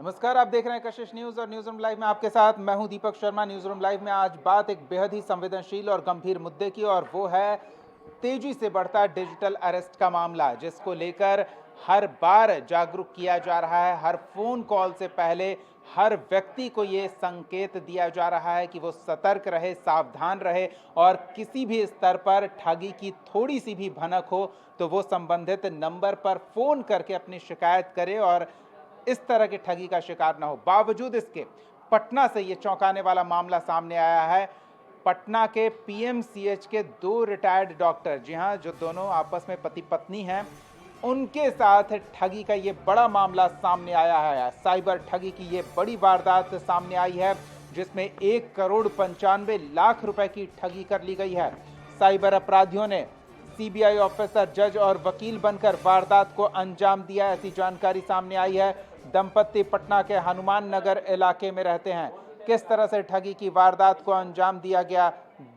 नमस्कार, आप देख रहे हैं कशिश न्यूज और न्यूज रूम लाइव में आपके साथ मैं हूं Deepak Sharma. News room live में आज बात एक बेहद ही संवेदनशील और गंभीर मुद्दे की, और वो है तेजी से बढ़ता डिजिटल अरेस्ट का मामला, जिसको लेकर हर बार जागरूक किया जा रहा है। हर फोन कॉल से पहले हर व्यक्ति को ये संकेत दिया जा रहा है कि वो सतर्क रहे, सावधान रहे, और किसी भी स्तर पर ठगी की थोड़ी सी भी भनक हो तो वो संबंधित नंबर पर फोन करके अपनी शिकायत करे और इस तरह की ठगी का शिकार ना हो। बावजूद इसके पटना से ये चौंकाने वाला मामला सामने आया है। पटना के पीएमसीएच के दो रिटायर्ड डॉक्टर, जी हाँ, जो दोनों आपस में पति पत्नी हैं, उनके साथ ठगी का ये बड़ा मामला सामने आया है। साइबर ठगी की ये बड़ी वारदात सामने आई है, जिसमें 1,95,00,000 रुपए की ठगी कर ली गई है। साइबर अपराधियों ने सीबीआई ऑफिसर, जज और वकील बनकर वारदात को अंजाम दिया, ऐसी जानकारी सामने आई है। दंपत्ति पटना के हनुमान नगर इलाके में रहते हैं। किस तरह से ठगी की वारदात को अंजाम दिया गया,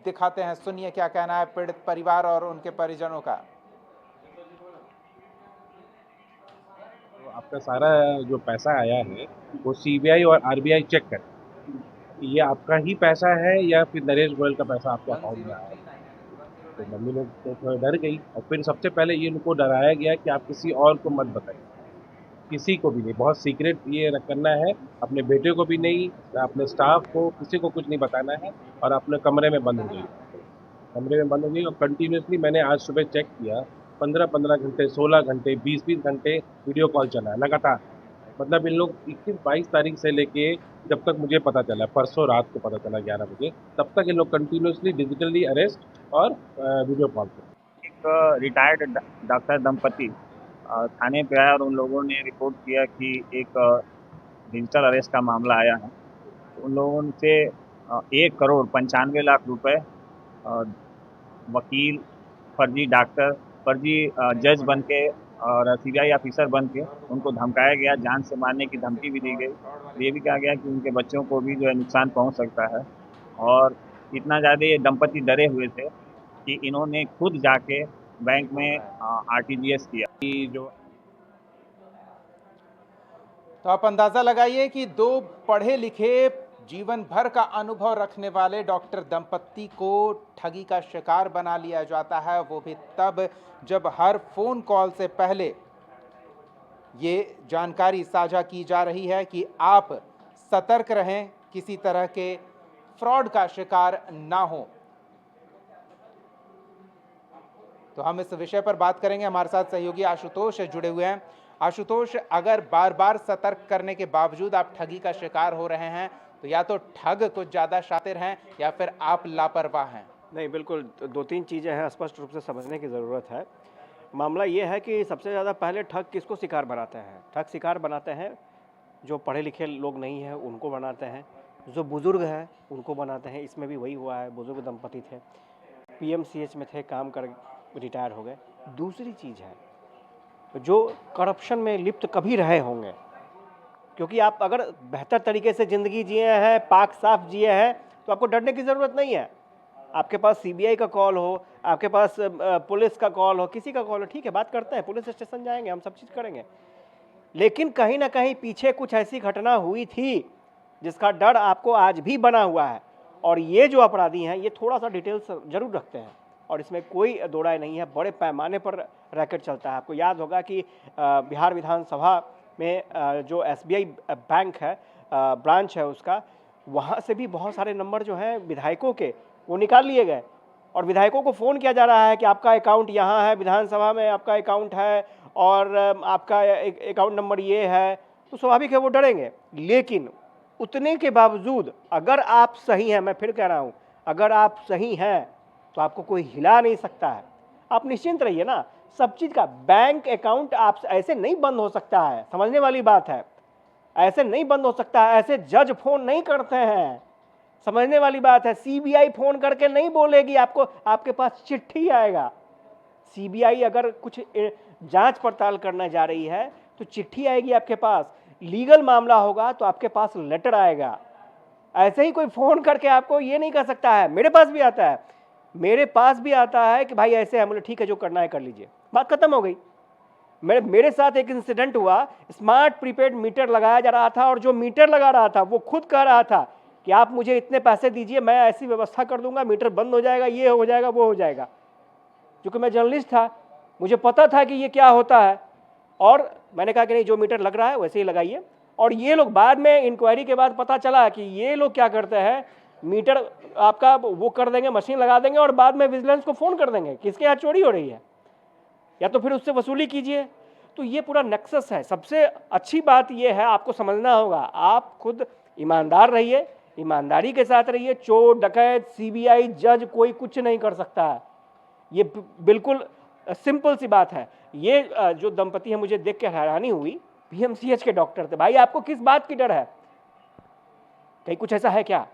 दिखाते हैं। सुनिए क्या कहना है पीड़ित परिवार और उनके परिजनों का। तो आपका सारा जो पैसा आया है वो सीबीआई और आरबीआई चेक करे कि ये आपका ही पैसा है या फिर नरेश गोयल का पैसा आपके अकाउंट में आया है। तो मम्मी लोग तो थोड़ा डर गई और फिर सबसे पहले ये उनको डराया गया कि आप किसी और को मत बताइए, किसी को भी नहीं, बहुत सीक्रेट ये करना है, अपने बेटे को भी नहीं, अपने स्टाफ को, किसी को कुछ नहीं बताना है। और अपने कमरे में बंद हो गई, कमरे में बंद हो गई और कंटिन्यूसली मैंने आज सुबह चेक किया, 15-15 घंटे, 16 घंटे, 20-20 घंटे वीडियो कॉल चला है लगातार। मतलब इन लोग 21-22 तारीख से लेके जब तक मुझे पता चला, परसों रात को पता चला 11 बजे, तब तक इन लोग कंटिन्यूसली डिजिटली अरेस्ट और वीडियो कॉल पे। एक रिटायर्ड डॉक्टर दंपति थाने पे आया और उन लोगों ने रिपोर्ट किया कि एक डिजिटल अरेस्ट का मामला आया है। उन लोगों से 1,95,00,000 रुपए, वकील, फर्जी डॉक्टर, फर्जी जज बन के और सीबीआई ऑफिसर बन के उनको धमकाया गया, जान से मारने की धमकी भी दी गई। ये भी कहा गया कि उनके बच्चों को भी जो है नुकसान पहुंच सकता है। और इतना ज़्यादा ये दंपति डरे हुए थे कि इन्होंने खुद जाके बैंक में आरटीजीएस किया कि जो तो आप अंदाजा लगाइए कि दो पढ़े लिखे, जीवन भर का अनुभव रखने वाले डॉक्टर दंपत्ति को ठगी का शिकार बना लिया जाता है, वो भी तब जब हर फोन कॉल से पहले ये जानकारी साझा की जा रही है कि आप सतर्क रहें, किसी तरह के फ्रॉड का शिकार ना हो। तो हम इस विषय पर बात करेंगे। हमारे साथ सहयोगी आशुतोष जुड़े हुए हैं। आशुतोष, अगर बार बार सतर्क करने के बावजूद आप ठगी का शिकार हो रहे हैं, तो या तो ठग कुछ ज़्यादा शातिर हैं या फिर आप लापरवाह हैं। नहीं, बिल्कुल, दो तीन चीज़ें हैं स्पष्ट रूप से समझने की ज़रूरत है। मामला ये है कि सबसे ज़्यादा पहले ठग किसको शिकार बनाते हैं? ठग शिकार बनाते हैं जो पढ़े लिखे लोग नहीं हैं उनको बनाते हैं, जो बुज़ुर्ग हैं उनको बनाते हैं। इसमें भी वही हुआ है, बुज़ुर्ग दंपति थे, पीएमसीएच में थे, काम कर रिटायर हो गए। दूसरी चीज़ है जो करप्शन में लिप्त कभी रहे होंगे, क्योंकि आप अगर बेहतर तरीके से ज़िंदगी जिए हैं, पाक साफ जिए हैं, तो आपको डरने की ज़रूरत नहीं है। आपके पास सीबीआई का कॉल हो, आपके पास पुलिस का कॉल हो, किसी का कॉल हो, ठीक है, बात करते हैं, पुलिस स्टेशन जाएंगे, हम सब चीज़ करेंगे। लेकिन कहीं ना कहीं पीछे कुछ ऐसी घटना हुई थी जिसका डर आपको आज भी बना हुआ है। और ये जो अपराधी हैं ये थोड़ा सा डिटेल्स जरूर रखते हैं, और इसमें कोई दो राय नहीं है, बड़े पैमाने पर रैकेट चलता है। आपको याद होगा कि बिहार विधानसभा में जो एसबीआई बैंक है, ब्रांच है उसका, वहाँ से भी बहुत सारे नंबर जो हैं विधायकों के वो निकाल लिए गए, और विधायकों को फ़ोन किया जा रहा है कि आपका अकाउंट यहाँ है, विधानसभा में आपका अकाउंट है और आपका अकाउंट नंबर ये है। तो स्वाभाविक है वो डरेंगे। लेकिन उतने के बावजूद अगर आप सही हैं, मैं फिर कह रहा हूँ, अगर आप सही हैं तो आपको कोई हिला नहीं सकता है। आप निश्चिंत रहिए ना, सब चीज़ का बैंक अकाउंट आप ऐसे नहीं बंद हो सकता है, समझने वाली बात है, ऐसे नहीं बंद हो सकता है। ऐसे जज फोन नहीं करते हैं, समझने वाली बात है। सीबीआई फोन करके नहीं बोलेगी आपको, आपके पास चिट्ठी आएगा। सीबीआई अगर कुछ जांच पड़ताल करने जा रही है तो चिट्ठी आएगी आपके पास, लीगल मामला होगा तो आपके पास लेटर आएगा। ऐसे ही कोई फोन करके आपको ये नहीं कर सकता है। मेरे पास भी आता है, मेरे पास भी आता है कि भाई ऐसे है, बोले ठीक है जो करना है कर लीजिए, बात खत्म हो गई। मेरे साथ एक इंसिडेंट हुआ, स्मार्ट प्रीपेड मीटर लगाया जा रहा था और जो मीटर लगा रहा था वो खुद कह रहा था कि आप मुझे इतने पैसे दीजिए, मैं ऐसी व्यवस्था कर दूंगा, मीटर बंद हो जाएगा, ये हो जाएगा, वो हो जाएगा। क्योंकि मैं जर्नलिस्ट था, मुझे पता था कि ये क्या होता है, और मैंने कहा कि नहीं, जो मीटर लग रहा है वैसे ही लगाइए। और ये लोग बाद में इंक्वायरी के बाद पता चला कि ये लोग क्या करते हैं, मीटर आपका वो कर देंगे, मशीन लगा देंगे और बाद में विजिलेंस को फ़ोन कर देंगे किसके यहाँ चोरी हो रही है, या तो फिर उससे वसूली कीजिए। तो ये पूरा नेक्सस है। सबसे अच्छी बात ये है, आपको समझना होगा, आप खुद ईमानदार रहिए, ईमानदारी के साथ रहिए। चोर, डकैत, सीबीआई, जज कोई कुछ नहीं कर सकता है। ये बिल्कुल सिंपल सी बात है। ये जो दंपति है, मुझे देख के हैरानी हुई, पीएमसीएच के डॉक्टर थे। भाई आपको किस बात की डर है? कहीं कुछ ऐसा है क्या?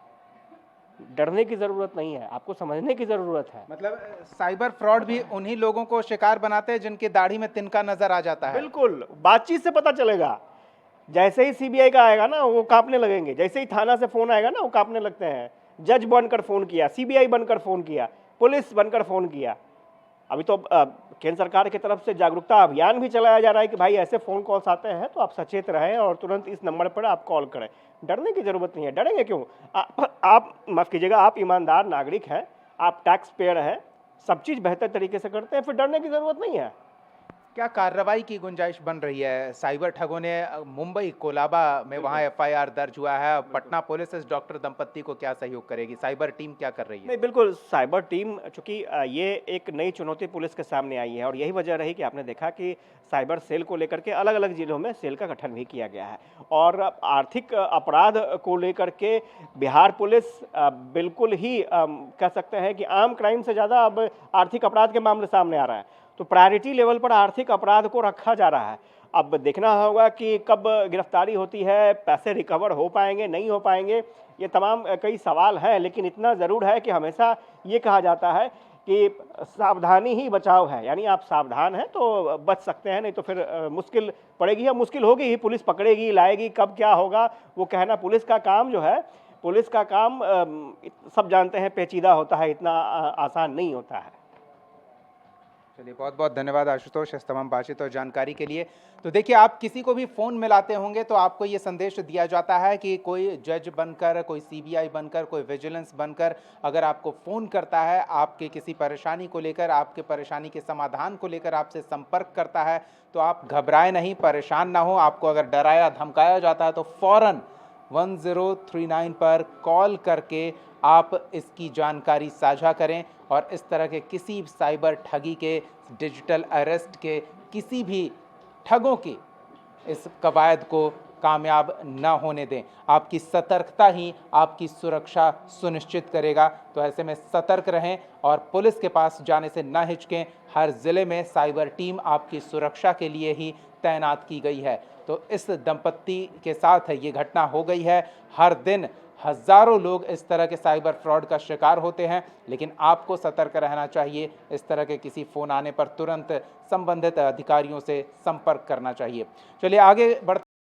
डरने की जरूरत नहीं है, आपको समझने की जरूरत है। मतलब साइबर फ्रॉड भी उन्हीं लोगों को शिकार बनाते हैं जिनकी दाढ़ी में तिनका नजर आ जाता है। बिल्कुल, बातचीत से पता चलेगा। जैसे ही सीबीआई का आएगा ना, वो कांपने लगेंगे। जैसे ही थाना से फोन आएगा ना, वो कांपने लगते हैं। जज बनकर फोन किया, सीबीआई बनकर फोन किया, पुलिस बनकर फोन किया। अभी तो केंद्र सरकार की तरफ से जागरूकता अभियान भी चलाया जा रहा है कि भाई ऐसे फ़ोन कॉल्स आते हैं तो आप सचेत रहें और तुरंत इस नंबर पर आप कॉल करें। डरने की ज़रूरत नहीं है। डरेंगे क्यों? आप माफ़ कीजिएगा, आप ईमानदार नागरिक हैं, आप टैक्स पेयर हैं, सब चीज़ बेहतर तरीके से करते हैं, फिर डरने की ज़रूरत नहीं है। क्या कार्रवाई की गुंजाइश बन रही है? साइबर ठगों ने मुंबई कोलाबा में वहां एफआईआर दर्ज हुआ है। पटना पुलिस इस डॉक्टर दंपत्ति को क्या सहयोग करेगी? साइबर टीम क्या कर रही है? नहीं, बिल्कुल, साइबर टीम, चूँकि ये एक नई चुनौती पुलिस के सामने आई है और यही वजह रही कि आपने देखा कि साइबर सेल को लेकर के अलग-अलग जिलों में सेल का गठन भी किया गया है। और आर्थिक अपराध को लेकर के बिहार पुलिस बिल्कुल ही कह सकते हैं कि आम क्राइम से ज़्यादा अब आर्थिक अपराध के मामले सामने आ रहा है। तो प्रायोरिटी लेवल पर आर्थिक अपराध को रखा जा रहा है। अब देखना होगा कि कब गिरफ्तारी होती है, पैसे रिकवर हो पाएंगे, नहीं हो पाएंगे, ये तमाम कई सवाल हैं। लेकिन इतना ज़रूर है कि हमेशा ये कहा जाता है कि सावधानी ही बचाव है, यानी आप सावधान हैं तो बच सकते हैं, नहीं तो फिर मुश्किल पड़ेगी, या मुश्किल होगी ही। पुलिस पकड़ेगी, लाएगी, कब क्या होगा वो कहना, पुलिस का काम जो है, पुलिस का काम सब जानते हैं पेचीदा होता है, इतना आसान नहीं होता है। चलिए, बहुत बहुत धन्यवाद आशुतोष इस तमाम बातचीत और जानकारी के लिए। तो देखिए, आप किसी को भी फ़ोन मिलाते होंगे तो आपको ये संदेश दिया जाता है कि कोई जज बनकर, कोई सीबीआई बनकर, कोई विजिलेंस बनकर अगर आपको फ़ोन करता है, आपके किसी परेशानी को लेकर, आपके परेशानी के समाधान को लेकर आपसे संपर्क करता है, तो आप घबराएं नहीं, परेशान ना हो। आपको अगर डराया धमकाया जाता है तो फ़ौरन 1039 पर कॉल करके आप इसकी जानकारी साझा करें और इस तरह के किसी साइबर ठगी के, डिजिटल अरेस्ट के, किसी भी ठगों की इस कवायद को कामयाब न होने दें। आपकी सतर्कता ही आपकी सुरक्षा सुनिश्चित करेगा। तो ऐसे में सतर्क रहें और पुलिस के पास जाने से न हिचकें। हर ज़िले में साइबर टीम आपकी सुरक्षा के लिए ही तैनात की गई है। तो इस दंपत्ति के साथ ये घटना हो गई है। हर दिन हज़ारों लोग इस तरह के साइबर फ्रॉड का शिकार होते हैं, लेकिन आपको सतर्क रहना चाहिए। इस तरह के किसी फ़ोन आने पर तुरंत संबंधित अधिकारियों से संपर्क करना चाहिए। चलिए आगे बढ़ते